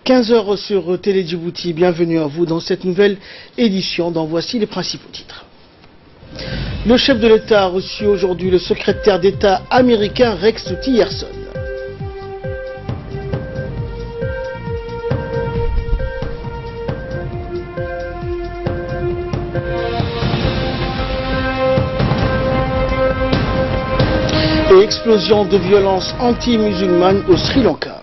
15 h sur Télé Djibouti, bienvenue à vous dans cette nouvelle édition dont voici les principaux titres. Le chef de l'État a reçu aujourd'hui le secrétaire d'État américain Rex Tillerson. Et explosion de violence anti-musulmane au Sri Lanka.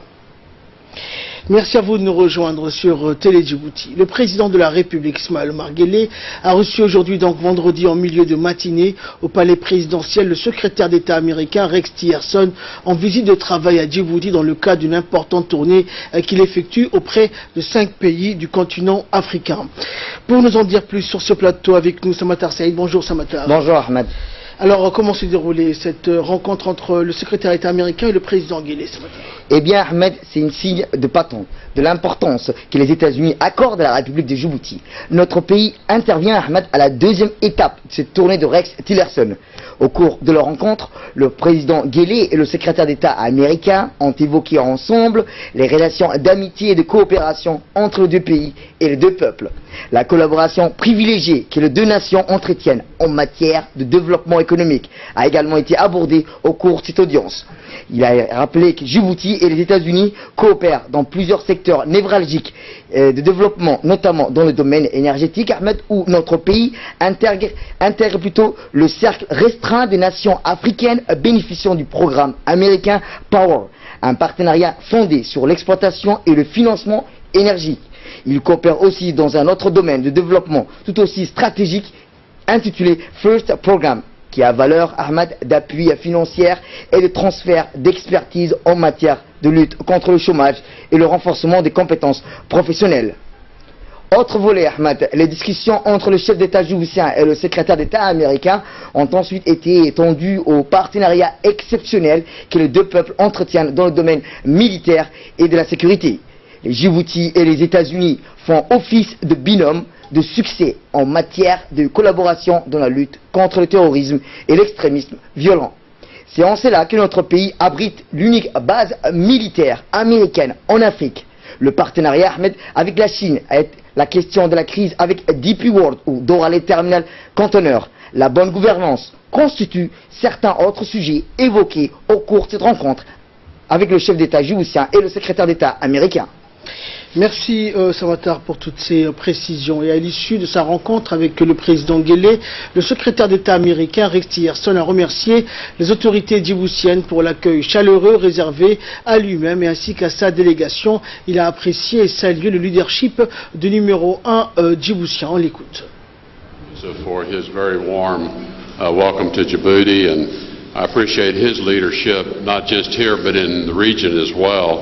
Merci à vous de nous rejoindre sur Télé Djibouti. Le président de la République, Ismaël Omar Guelleh, a reçu aujourd'hui, donc vendredi en milieu de matinée, au palais présidentiel, le secrétaire d'État américain Rex Tillerson en visite de travail à Djibouti dans le cadre d'une importante tournée qu'il effectue auprès de 5 pays du continent africain. Pour nous en dire plus sur ce plateau, avec nous Samatar Saïd. Bonjour Samatar. Bonjour Ahmed. Alors, comment s'est déroulée cette rencontre entre le secrétaire d'État américain et le président Guelleh ce matin? Eh bien, Ahmed, c'est une signe de patente de l'importance que les États-Unis accordent à la République de Djibouti. Notre pays intervient, Ahmed, à la deuxième étape de cette tournée de Rex Tillerson. Au cours de leur rencontre, le président Guelleh et le secrétaire d'État américain ont évoqué ensemble les relations d'amitié et de coopération entre les deux pays et les deux peuples. La collaboration privilégiée que les deux nations entretiennent en matière de développement économique a également été abordée au cours de cette audience. Il a rappelé que Djibouti et les États-Unis coopèrent dans plusieurs secteurs névralgiques de développement, notamment dans le domaine énergétique, Ahmed, où notre pays intègre plutôt le cercle restreint des nations africaines bénéficiant du programme américain Power, un partenariat fondé sur l'exploitation et le financement énergique. Il coopère aussi dans un autre domaine de développement tout aussi stratégique intitulé First Programme, qui a valeur, Ahmed, d'appui financier et de transfert d'expertise en matière de lutte contre le chômage et le renforcement des compétences professionnelles. Autre volet, Ahmed, les discussions entre le chef d'État djiboutien et le secrétaire d'État américain ont ensuite été étendues au partenariat exceptionnel que les deux peuples entretiennent dans le domaine militaire et de la sécurité. Les Djibouti et les États-Unis font office de binôme de succès en matière de collaboration dans la lutte contre le terrorisme et l'extrémisme violent. C'est en cela que notre pays abrite l'unique base militaire américaine en Afrique. Le partenariat, Ahmed, avec la Chine, la question de la crise avec DP World ou Doralé Terminal Conteneur, la bonne gouvernance constituent certains autres sujets évoqués au cours de cette rencontre avec le chef d'État djiboutien et le secrétaire d'État américain. Merci Samatar pour toutes ces précisions. Et à l'issue de sa rencontre avec le président Guelleh, le secrétaire d'État américain Rex Tillerson a remercié les autorités djiboutiennes pour l'accueil chaleureux réservé à lui-même et ainsi qu'à sa délégation. Il a apprécié et salué le leadership du numéro 1 djiboutien. On l'écoute. For his very warm welcome to Djibouti, and I appreciate his leadership not just here but in the region as well.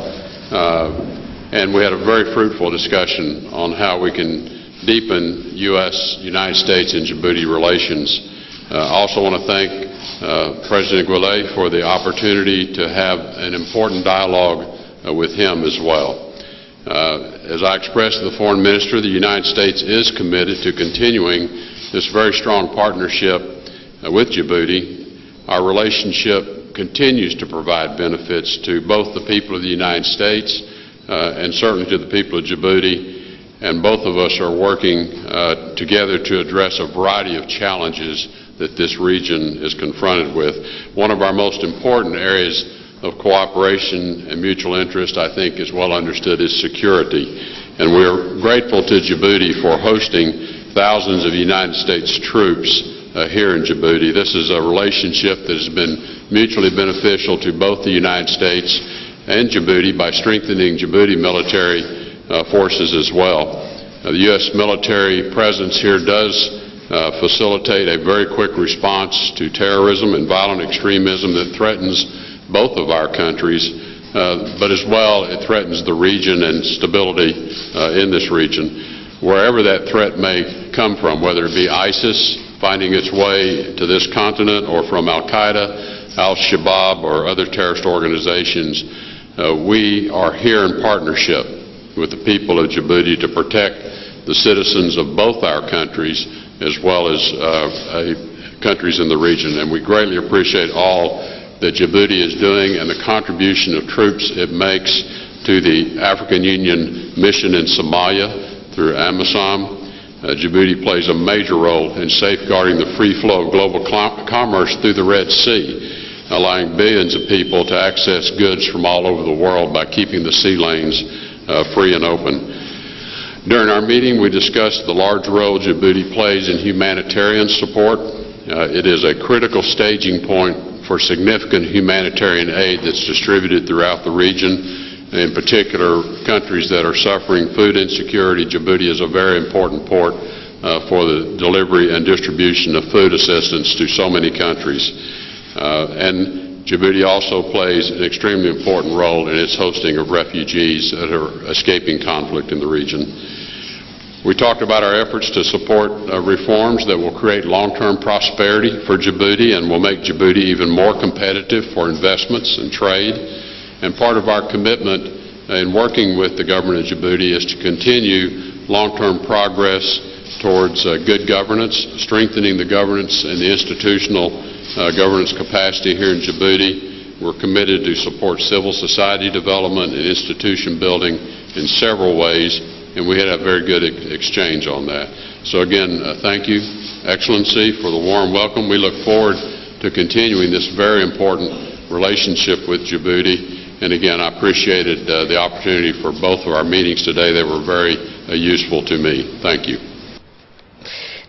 And we had a very fruitful discussion on how we can deepen United States and Djibouti relations. I also want to thank President Guelleh for the opportunity to have an important dialogue with him as well. As I expressed to the Foreign Minister, the United States is committed to continuing this very strong partnership with Djibouti. Our relationship continues to provide benefits to both the people of the United States and certainly to the people of Djibouti, and both of us are working together to address a variety of challenges that this region is confronted with. One of our most important areas of cooperation and mutual interest, I think, is well understood, is security. And we're grateful to Djibouti for hosting thousands of United States troops here in Djibouti. This is a relationship that has been mutually beneficial to both the United States and Djibouti by strengthening Djibouti military forces as well. The U.S. military presence here does facilitate a very quick response to terrorism and violent extremism that threatens both of our countries, but as well it threatens the region and stability in this region. Wherever that threat may come from, whether it be ISIS finding its way to this continent or from Al-Qaeda, Al-Shabaab or other terrorist organizations, we are here in partnership with the people of Djibouti to protect the citizens of both our countries as well as countries in the region. And we greatly appreciate all that Djibouti is doing and the contribution of troops it makes to the African Union mission in Somalia through AMISOM. Djibouti plays a major role in safeguarding the free flow of global commerce through the Red Sea, allowing billions of people to access goods from all over the world by keeping the sea lanes free and open. During our meeting, we discussed the large role Djibouti plays in humanitarian support. It is a critical staging point for significant humanitarian aid that's distributed throughout the region. In particular, countries that are suffering food insecurity, Djibouti is a very important port for the delivery and distribution of food assistance to so many countries. And Djibouti also plays an extremely important role in its hosting of refugees that are escaping conflict in the region. We talked about our efforts to support reforms that will create long-term prosperity for Djibouti and will make Djibouti even more competitive for investments and trade. And part of our commitment in working with the government of Djibouti is to continue long-term progress towards good governance, strengthening the governance and the institutional governance capacity here in Djibouti. We're committed to support civil society development and institution building in several ways, and we had a very good exchange on that. So again, thank you, Excellency, for the warm welcome. We look forward to continuing this very important relationship with Djibouti. And again, I appreciated the opportunity for both of our meetings today. They were very useful to me. Thank you.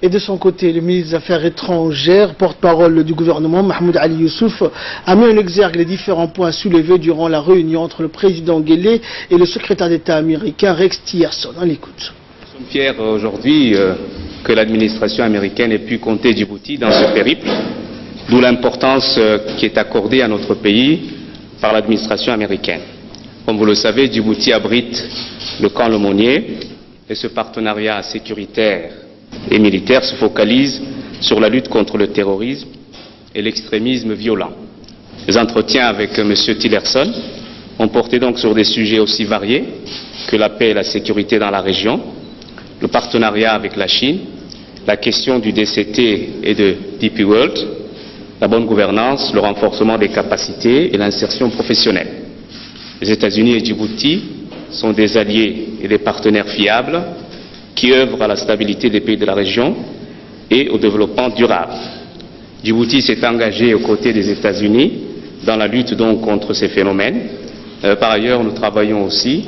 Et de son côté, le ministre des Affaires étrangères, porte-parole du gouvernement, Mahmoud Ali Youssouf, a mis en exergue les différents points soulevés durant la réunion entre le président Guelleh et le secrétaire d'État américain Rex Tillerson. On l'écoute. Nous sommes fiers aujourd'hui que l'administration américaine ait pu compter Djibouti dans ce périple, d'où l'importance qui est accordée à notre pays par l'administration américaine. Comme vous le savez, Djibouti abrite le camp Lemonnier et ce partenariat sécuritaire et militaire se focalise sur la lutte contre le terrorisme et l'extrémisme violent. Les entretiens avec M. Tillerson ont porté donc sur des sujets aussi variés que la paix et la sécurité dans la région, le partenariat avec la Chine, la question du DCT et de DP World, la bonne gouvernance, le renforcement des capacités et l'insertion professionnelle. Les États-Unis et Djibouti sont des alliés et des partenaires fiables qui œuvrent à la stabilité des pays de la région et au développement durable. Djibouti s'est engagé aux côtés des États-Unis dans la lutte donc contre ces phénomènes. Par ailleurs, nous travaillons aussi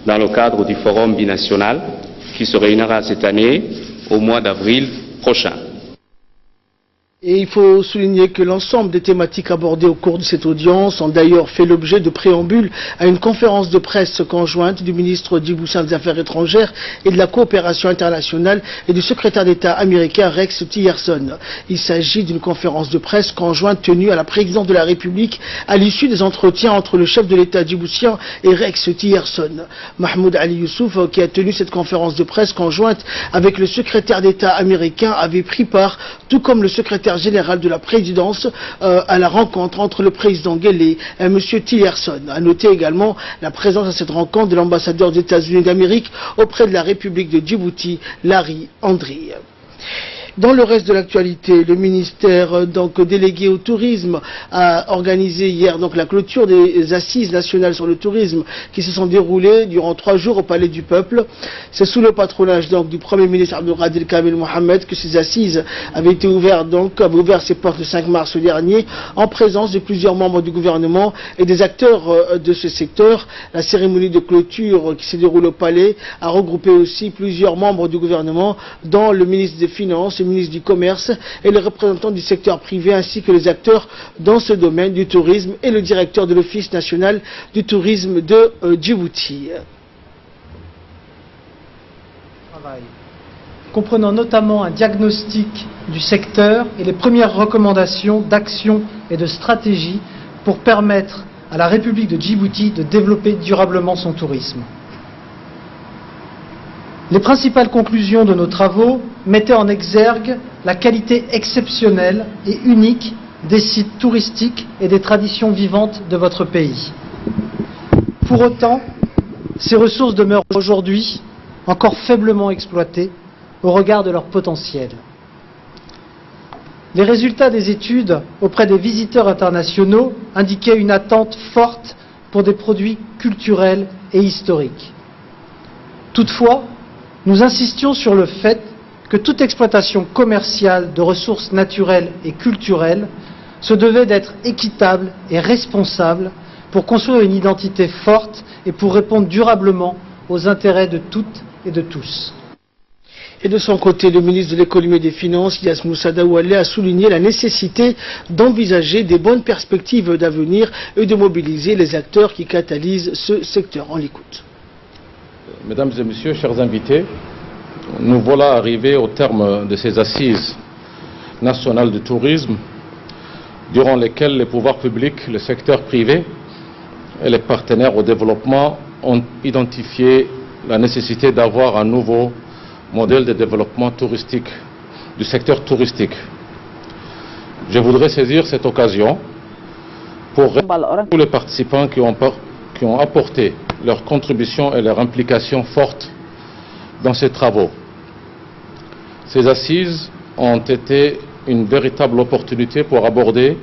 dans le cadre du forum binational qui se réunira cette année au mois d'avril prochain. Et il faut souligner que l'ensemble des thématiques abordées au cours de cette audience ont d'ailleurs fait l'objet de préambule à une conférence de presse conjointe du ministre djiboutien des Affaires étrangères et de la coopération internationale et du secrétaire d'État américain Rex Tillerson. Il s'agit d'une conférence de presse conjointe tenue à la présidence de la République à l'issue des entretiens entre le chef de l'État djiboutien et Rex Tillerson. Mahmoud Ali Youssouf, qui a tenu cette conférence de presse conjointe avec le secrétaire d'État américain, avait pris part, tout comme le secrétaire général de la présidence, à la rencontre entre le président Guelleh et M. Tillerson. A noter également la présence à cette rencontre de l'ambassadeur des États-Unis d'Amérique auprès de la République de Djibouti, Larry Andry. Dans le reste de l'actualité, le ministère délégué au tourisme a organisé hier la clôture des assises nationales sur le tourisme qui se sont déroulées durant 3 jours au Palais du Peuple. C'est sous le patronage du Premier ministre Abdelkader Kamel Mohamed que ces assises avaient été ouvertes avaient ouvert ses portes le 5 mars dernier en présence de plusieurs membres du gouvernement et des acteurs de ce secteur. La cérémonie de clôture qui s'est déroulée au Palais a regroupé aussi plusieurs membres du gouvernement, dont le ministre des Finances, le ministre du Commerce et les représentants du secteur privé ainsi que les acteurs dans ce domaine du tourisme et le directeur de l'Office national du tourisme de Djibouti. Comprenant notamment un diagnostic du secteur et les premières recommandations d'action et de stratégie pour permettre à la République de Djibouti de développer durablement son tourisme. Les principales conclusions de nos travaux mettaient en exergue la qualité exceptionnelle et unique des sites touristiques et des traditions vivantes de votre pays. Pour autant, ces ressources demeurent aujourd'hui encore faiblement exploitées au regard de leur potentiel. Les résultats des études auprès des visiteurs internationaux indiquaient une attente forte pour des produits culturels et historique. Toutefois, nous insistions sur le fait que toute exploitation commerciale de ressources naturelles et culturelles se devait d'être équitable et responsable pour construire une identité forte et pour répondre durablement aux intérêts de toutes et de tous. Et de son côté, le ministre de l'économie et des finances, Ilyas Moussa Daoualé, a souligné la nécessité d'envisager des bonnes perspectives d'avenir et de mobiliser les acteurs qui catalysent ce secteur. On l'écoute. Mesdames et messieurs, chers invités, nous voilà arrivés au terme de ces assises nationales du tourisme, durant lesquelles les pouvoirs publics, le secteur privé et les partenaires au développement ont identifié la nécessité d'avoir un nouveau modèle de développement touristique, du secteur touristique. Je voudrais saisir cette occasion pour remercier tous les participants qui ont apporté leur contribution et leur implication forte dans ces travaux. Ces assises ont été une véritable opportunité pour aborder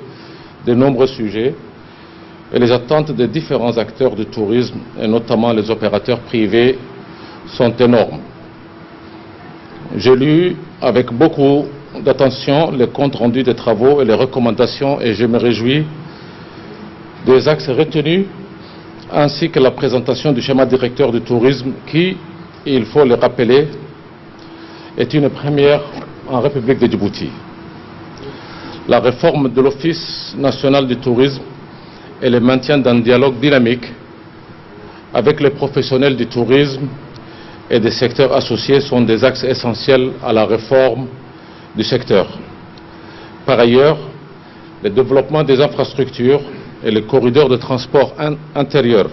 de nombreux sujets et les attentes des différents acteurs du tourisme, et notamment les opérateurs privés, sont énormes. J'ai lu avec beaucoup d'attention les comptes rendus des travaux et les recommandations et je me réjouis des axes retenus ainsi que la présentation du schéma directeur du tourisme qui, il faut le rappeler, est une première en République de Djibouti. La réforme de l'Office national du tourisme et le maintien d'un dialogue dynamique avec les professionnels du tourisme et des secteurs associés sont des axes essentiels à la réforme du secteur. Par ailleurs, le développement des infrastructures et les corridors de transport intérieur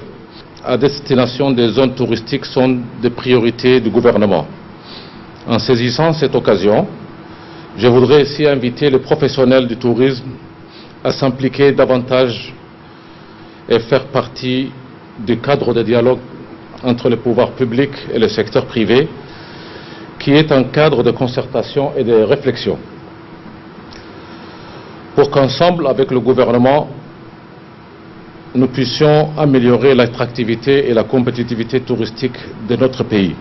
à destination des zones touristiques sont des priorités du gouvernement. En saisissant cette occasion, je voudrais ici inviter les professionnels du tourisme à s'impliquer davantage et faire partie du cadre de dialogue entre le pouvoir public et le secteur privé, qui est un cadre de concertation et de réflexion, pour qu'ensemble, avec le gouvernement, nous puissions améliorer l'attractivité et la compétitivité touristique de notre pays.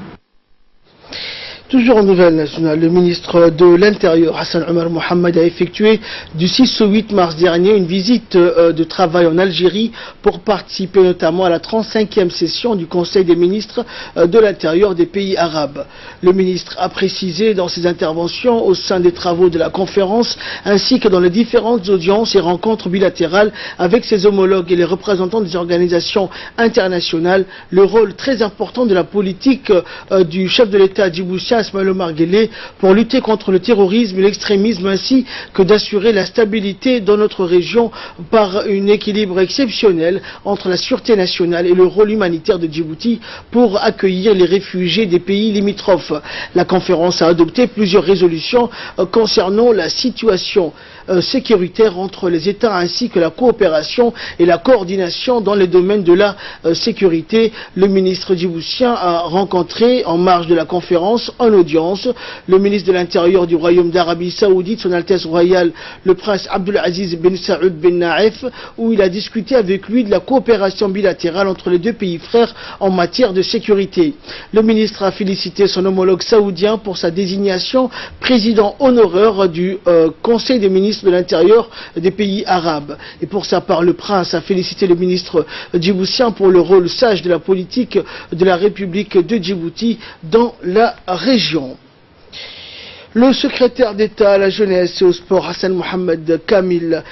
Toujours en nouvelles nationales, le ministre de l'Intérieur, Hassan Omar Mohamed, a effectué du 6 au 8 mars dernier une visite de travail en Algérie pour participer notamment à la 35e session du Conseil des ministres de l'Intérieur des pays arabes. Le ministre a précisé dans ses interventions au sein des travaux de la conférence ainsi que dans les différentes audiences et rencontres bilatérales avec ses homologues et les représentants des organisations internationales le rôle très important de la politique du chef de l'État djiboutien Ismaël Omar Guelleh pour lutter contre le terrorisme et l'extrémisme ainsi que d'assurer la stabilité dans notre région par un équilibre exceptionnel entre la sûreté nationale et le rôle humanitaire de Djibouti pour accueillir les réfugiés des pays limitrophes. La conférence a adopté plusieurs résolutions concernant la situation sécuritaire entre les États ainsi que la coopération et la coordination dans les domaines de la sécurité. Le ministre djiboutien a rencontré en marge de la conférence en audience le ministre de l'Intérieur du Royaume d'Arabie Saoudite, son Altesse Royale le Prince Abdulaziz bin Saoud bin Naïf, où il a discuté avec lui de la coopération bilatérale entre les deux pays frères en matière de sécurité. Le ministre a félicité son homologue saoudien pour sa désignation président honoraire du Conseil des ministres de l'Intérieur des pays arabes. Et pour sa part, le prince a félicité le ministre djiboutien pour le rôle sage de la politique de la République de Djibouti dans la région. Le secrétaire d'État à la jeunesse et au sport, Hassan Mohamed Kamil,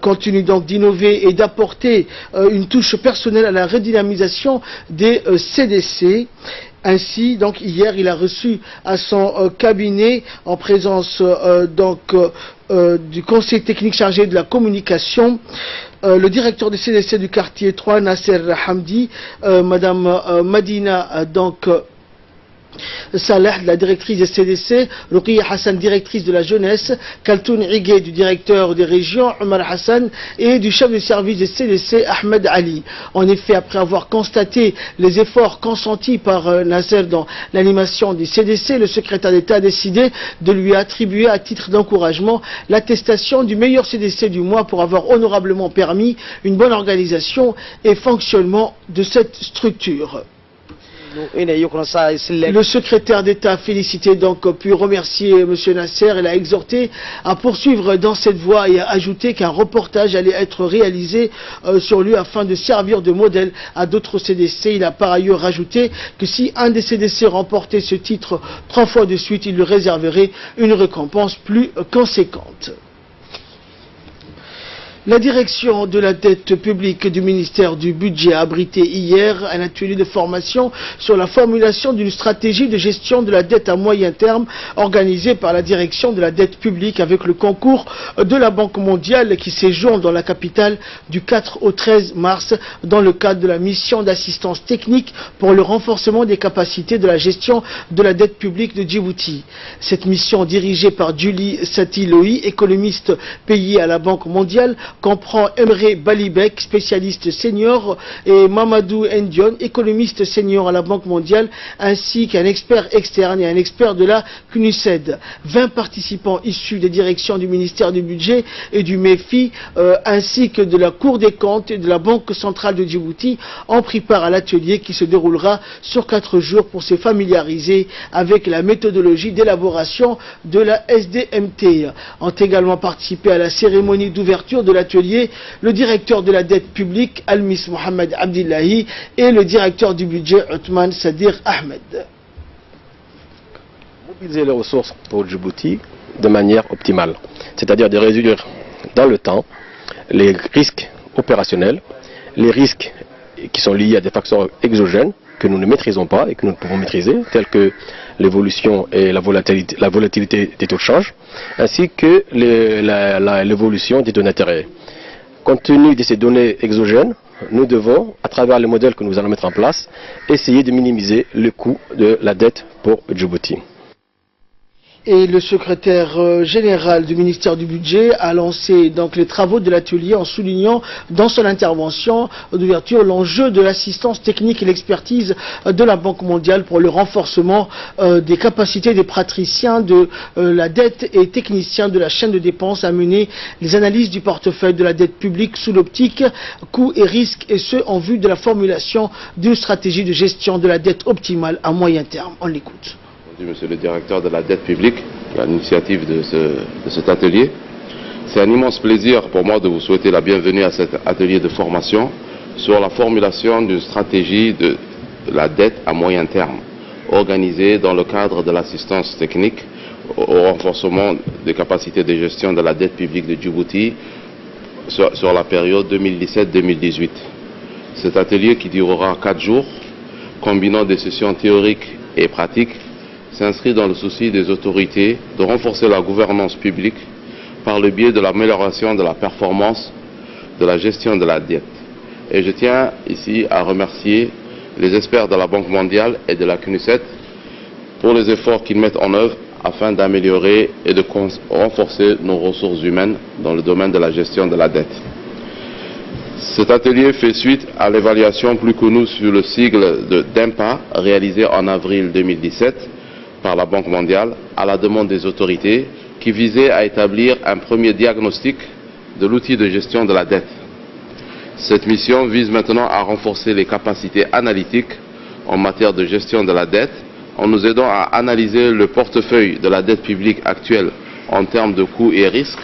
continue donc d'innover et d'apporter une touche personnelle à la redynamisation des CDC. Ainsi, donc hier, il a reçu à son cabinet, en présence du conseil technique chargé de la communication, le directeur du CDC du quartier 3, Nasser Hamdi, Madame Madina, Salah, la directrice des CDC, Ruqiyya Hassan, directrice de la jeunesse, Kaltoun Igé, du directeur des régions, Omar Hassan, et du chef de service des CDC, Ahmed Ali. En effet, après avoir constaté les efforts consentis par Nasser dans l'animation des CDC, le secrétaire d'État a décidé de lui attribuer à titre d'encouragement l'attestation du meilleur CDC du mois pour avoir honorablement permis une bonne organisation et fonctionnement de cette structure. Le secrétaire d'État a félicité donc puis remercié M. Nasser et l'a exhorté à poursuivre dans cette voie et a ajouté qu'un reportage allait être réalisé sur lui afin de servir de modèle à d'autres CDC. Il a par ailleurs rajouté que si un des CDC remportait ce titre 3 fois de suite, il lui réserverait une récompense plus conséquente. La direction de la dette publique du ministère du Budget a abrité hier un atelier de formation sur la formulation d'une stratégie de gestion de la dette à moyen terme organisée par la direction de la dette publique avec le concours de la Banque mondiale qui séjourne dans la capitale du 4 au 13 mars dans le cadre de la mission d'assistance technique pour le renforcement des capacités de la gestion de la dette publique de Djibouti. Cette mission dirigée par Julie Satilohi, économiste payée à la Banque mondiale, comprend Emre Balibek, spécialiste senior, et Mamadou Ndion, économiste senior à la Banque mondiale, ainsi qu'un expert externe et un expert de la CNUSED. 20 participants issus des directions du ministère du Budget et du MEFI, ainsi que de la Cour des comptes et de la Banque centrale de Djibouti, ont pris part à l'atelier qui se déroulera sur 4 jours pour se familiariser avec la méthodologie d'élaboration de la SDMT. Ont également participé à la cérémonie d'ouverture de l'atelier le directeur de la dette publique, Almis Mohamed Abdillahi, et le directeur du budget, Othman Sadir Ahmed. Mobiliser les ressources pour Djibouti de manière optimale, c'est-à-dire de réduire dans le temps les risques opérationnels, les risques qui sont liés à des facteurs exogènes que nous ne maîtrisons pas et que nous ne pouvons maîtriser, tels que l'évolution et la volatilité des taux de change, ainsi que l'évolution des taux d'intérêt. Compte tenu de ces données exogènes, nous devons, à travers les modèles que nous allons mettre en place, essayer de minimiser le coût de la dette pour Djibouti. Et le secrétaire général du ministère du Budget a lancé donc les travaux de l'atelier en soulignant dans son intervention d'ouverture l'enjeu de l'assistance technique et l'expertise de la Banque mondiale pour le renforcement des capacités des praticiens de la dette et techniciens de la chaîne de dépenses à mener les analyses du portefeuille de la dette publique sous l'optique coûts et risques, et ce en vue de la formulation d'une stratégie de gestion de la dette optimale à moyen terme. On l'écoute. Monsieur le directeur de la dette publique, à l'initiative de cet atelier. C'est un immense plaisir pour moi de vous souhaiter la bienvenue à cet atelier de formation sur la formulation d'une stratégie de la dette à moyen terme, organisée dans le cadre de l'assistance technique au renforcement des capacités de gestion de la dette publique de Djibouti sur la période 2017-2018. Cet atelier, qui durera 4 jours, combinant des sessions théoriques et pratiques, s'inscrit dans le souci des autorités de renforcer la gouvernance publique par le biais de l'amélioration de la performance de la gestion de la dette. Et je tiens ici à remercier les experts de la Banque mondiale et de la CNUSED pour les efforts qu'ils mettent en œuvre afin d'améliorer et de renforcer nos ressources humaines dans le domaine de la gestion de la dette. Cet atelier fait suite à l'évaluation plus connue sous le sigle de DEMPA réalisée en avril 2017 par la Banque mondiale à la demande des autorités, qui visait à établir un premier diagnostic de l'outil de gestion de la dette. Cette mission vise maintenant à renforcer les capacités analytiques en matière de gestion de la dette en nous aidant à analyser le portefeuille de la dette publique actuelle en termes de coûts et risques,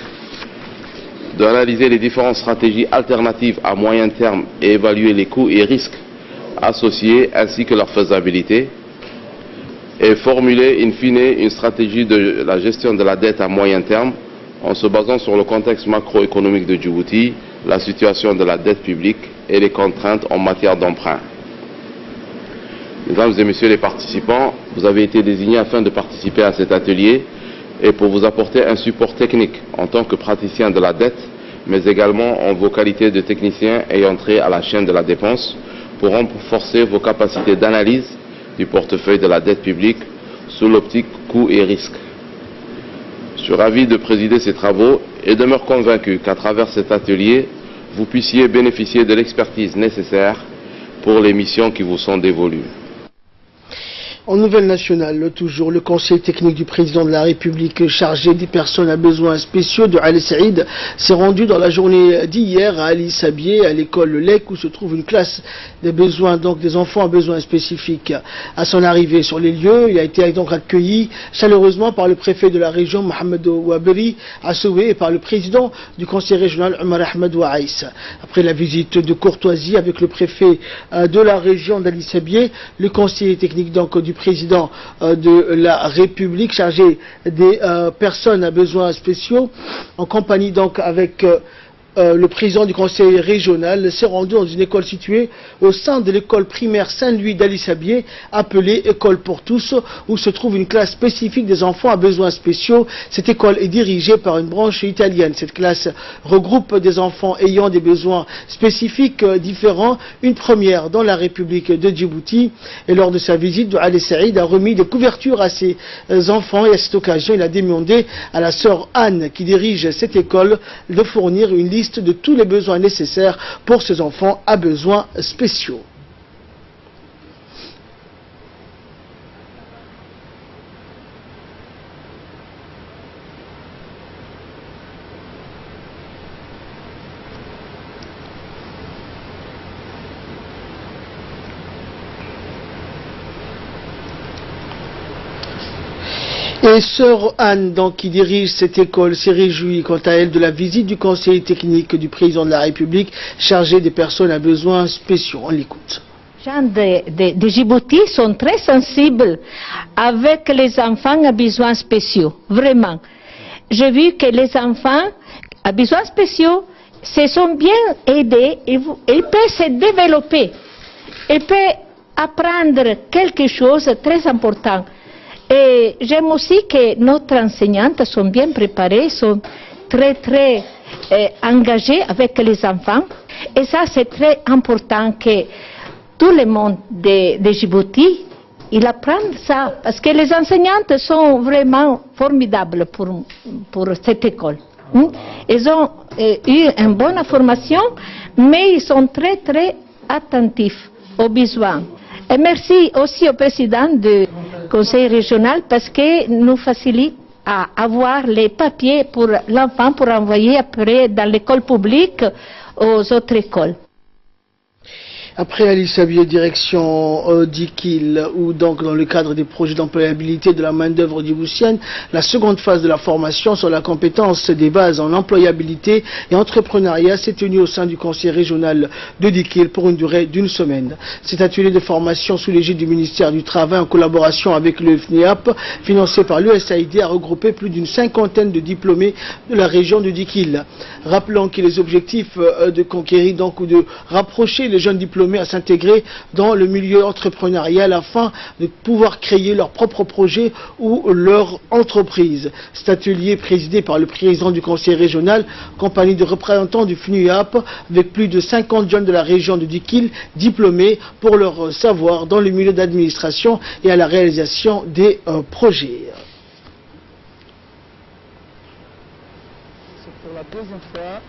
d'analyser les différentes stratégies alternatives à moyen terme et évaluer les coûts et risques associés ainsi que leur faisabilité, et formuler in fine une stratégie de la gestion de la dette à moyen terme en se basant sur le contexte macroéconomique de Djibouti, la situation de la dette publique et les contraintes en matière d'emprunt. Mesdames et messieurs les participants, vous avez été désignés afin de participer à cet atelier et pour vous apporter un support technique en tant que praticien de la dette, mais également en vos qualités de technicien ayant trait à la chaîne de la dépense, pour renforcer vos capacités d'analyse du portefeuille de la dette publique sous l'optique coûts et risques. Je suis ravi de présider ces travaux et demeure convaincu qu'à travers cet atelier, vous puissiez bénéficier de l'expertise nécessaire pour les missions qui vous sont dévolues. En nouvelle nationale, toujours, le conseil technique du président de la République chargé des personnes à besoins spéciaux de Al Saïd s'est rendu dans la journée d'hier à Ali Sabié, à l'école Lec, où se trouve une classe des besoins, donc des enfants à besoins spécifiques. À son arrivée sur les lieux, il a été donc accueilli chaleureusement par le préfet de la région, Mohamed Ouaberi Assoué, et par le président du conseil régional, Omar Ahmed Ouaïs. Après la visite de courtoisie avec le préfet de la région d'Ali Sabié, le conseiller technique donc du président de la République chargé des personnes à besoins spéciaux, en compagnie donc avec le président du conseil régional, s'est rendu dans une école située au sein de l'école primaire Saint-Louis d'Ali Sabié, appelée École pour tous, où se trouve une classe spécifique des enfants à besoins spéciaux. Cette école est dirigée par une branche italienne. Cette classe regroupe des enfants ayant des besoins spécifiques différents, une première dans la République de Djibouti. Et lors de sa visite, Ali Saïd a remis des couvertures à ses enfants, et à cette occasion, il a demandé à la sœur Anne, qui dirige cette école, de fournir une liste de tous les besoins nécessaires pour ces enfants à besoins spéciaux. Et sœur Anne, donc, qui dirige cette école, s'est réjouie quant à elle de la visite du conseiller technique du président de la République chargé des personnes à besoins spéciaux. On l'écoute. Les gens de Djibouti sont très sensibles avec les enfants à besoins spéciaux, vraiment. J'ai vu que les enfants à besoins spéciaux se sont bien aidés, ils peuvent se développer, ils peuvent apprendre quelque chose de très important. Et j'aime aussi que notre enseignantes sont bien préparées, sont très engagées avec les enfants. Et ça, c'est très important que tout le monde de Djibouti, il apprenne ça. Parce que les enseignantes sont vraiment formidables pour cette école. Ils ont eu une bonne formation, mais ils sont très attentifs aux besoins. Et merci aussi au président du conseil régional parce qu'il nous facilite à avoir les papiers pour l'enfant pour envoyer après dans l'école publique aux autres écoles. Après Ali Sabié, direction d'Ikil, où donc dans le cadre des projets d'employabilité de la main-d'œuvre djiboutienne, la seconde phase de la formation sur la compétence des bases en employabilité et entrepreneuriat s'est tenue au sein du conseil régional de Dikil pour une durée d'une semaine. Cet atelier de formation sous l'égide du ministère du Travail en collaboration avec le FNIAP, financé par l'USAID, a regroupé plus d'une cinquantaine de diplômés de la région de Dikil. Rappelons que les objectifs de conquérir donc ou de rapprocher les jeunes diplômés à s'intégrer dans le milieu entrepreneurial afin de pouvoir créer leur propre projet ou leur entreprise. Cet atelier présidé par le président du conseil régional, compagnie de représentants du FNUAP, avec plus de 50 jeunes de la région de Dikil diplômés pour leur savoir dans le milieu d'administration et à la réalisation des projets. C'est pour la deuxième fois.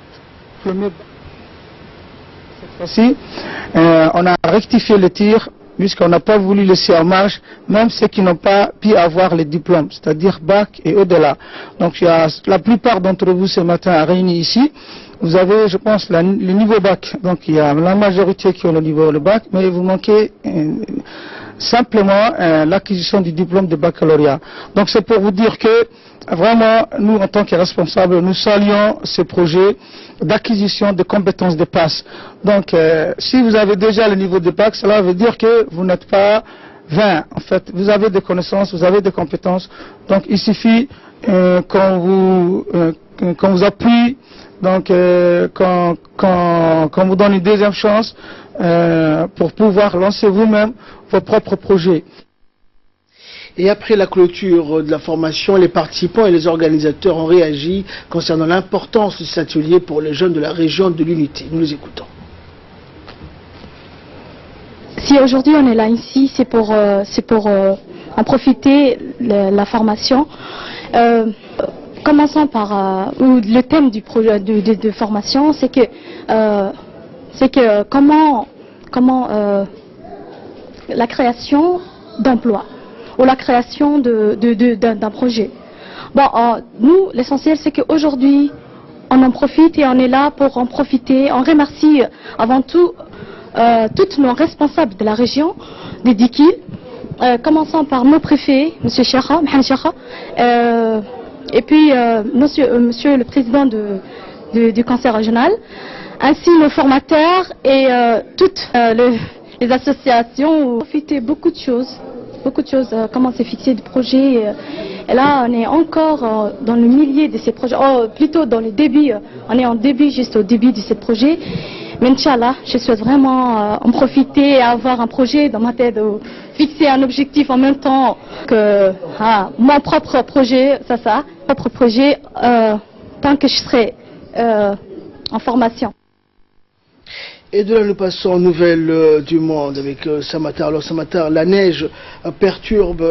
Cette fois-ci, on a rectifié le tir puisqu'on n'a pas voulu laisser en marge même ceux qui n'ont pas pu avoir les diplômes, c'est-à-dire bac et au-delà. Donc il y a la plupart d'entre vous ce matin réunis ici. Vous avez, je pense, le niveau bac. Donc il y a la majorité qui ont le niveau de bac, mais vous manquez simplement l'acquisition du diplôme de baccalauréat. Donc c'est pour vous dire que vraiment, nous en tant que responsables, nous saluons ce projet d'acquisition de compétences de passe. Donc si vous avez déjà le niveau de bac, cela veut dire que vous n'êtes pas 20. En fait, vous avez des connaissances, vous avez des compétences. Donc il suffit qu'on vous appuie, donc qu'on vous donne une deuxième chance pour pouvoir lancer vous-même vos propres projets. Et après la clôture de la formation, les participants et les organisateurs ont réagi concernant l'importance de cet atelier pour les jeunes de la région de l'Unité. Nous les écoutons. Si aujourd'hui on est là ici, c'est pour en profiter la formation. Commençons par le thème du projet de formation, c'est que comment la création d'emplois ou la création d'un projet. Bon, nous, l'essentiel, c'est qu'aujourd'hui, on en profite et on est là pour en profiter. On remercie avant tout tous nos responsables de la région, des Dikil, commençant par nos préfets, M. Chekha, Mohamed Chekha, et puis monsieur le président du conseil régional, ainsi nos formateurs et toutes les associations. On a profité beaucoup de choses, comment c'est fixé de projets. Et là, on est encore dans le milieu de ces projets, plutôt dans le début, on est en début, juste au début de ces projets. Mais Inch'Allah, je souhaite vraiment en profiter et avoir un projet dans ma tête, fixer un objectif en même temps que mon propre projet, tant que je serai en formation. Et de là, nous passons aux nouvelles du monde avec Samatar. Alors Samatar, la neige perturbe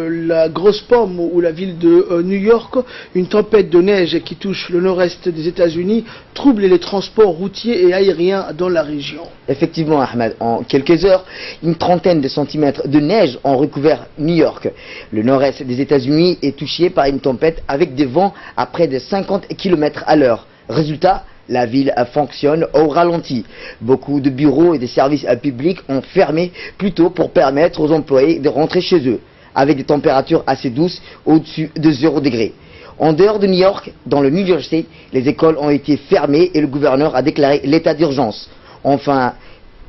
la grosse pomme ou la ville de New York. Une tempête de neige qui touche le nord-est des États-Unis trouble les transports routiers et aériens dans la région. Effectivement, Ahmed, en quelques heures, une trentaine de centimètres de neige ont recouvert New York. Le nord-est des États-Unis est touché par une tempête avec des vents à près de 50 km à l'heure. Résultat, la ville fonctionne au ralenti. Beaucoup de bureaux et des services publics ont fermé plutôt pour permettre aux employés de rentrer chez eux, avec des températures assez douces au-dessus de 0 degré. En dehors de New York, dans le New Jersey, les écoles ont été fermées et le gouverneur a déclaré l'état d'urgence. Enfin,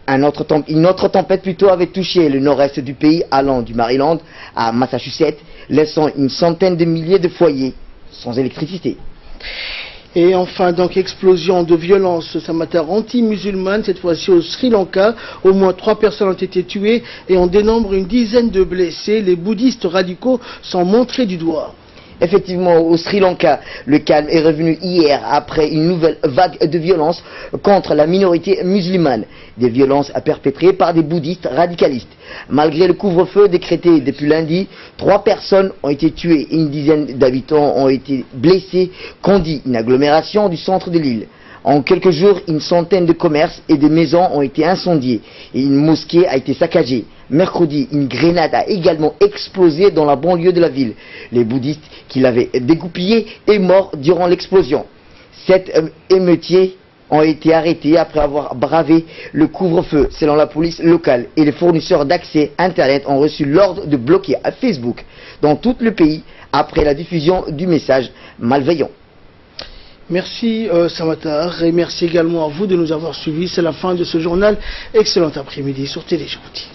une autre tempête plutôt avait touché le nord-est du pays, allant du Maryland à Massachusetts, laissant une centaine de milliers de foyers sans électricité. Et enfin, donc, explosion de violence Samatar anti-musulmane, cette fois-ci au Sri Lanka. Au moins 3 personnes ont été tuées et on dénombre une dizaine de blessés. Les bouddhistes radicaux sont montrés du doigt. Effectivement, au Sri Lanka, le calme est revenu hier après une nouvelle vague de violence contre la minorité musulmane. Des violences perpétrées par des bouddhistes radicalistes. Malgré le couvre-feu décrété depuis lundi, 3 personnes ont été tuées et une dizaine d'habitants ont été blessés, condit une agglomération du centre de l'île. En quelques jours, une centaine de commerces et de maisons ont été incendiés et une mosquée a été saccagée. Mercredi, une grenade a également explosé dans la banlieue de la ville. Les bouddhistes qui l'avaient dégoupillé est mort durant l'explosion. 7 émeutiers ont été arrêtés après avoir bravé le couvre-feu, selon la police locale. Et les fournisseurs d'accès Internet ont reçu l'ordre de bloquer à Facebook dans tout le pays après la diffusion du message malveillant. Merci Samatar et merci également à vous de nous avoir suivis. C'est la fin de ce journal. Excellent après-midi sur Télé Djibouti.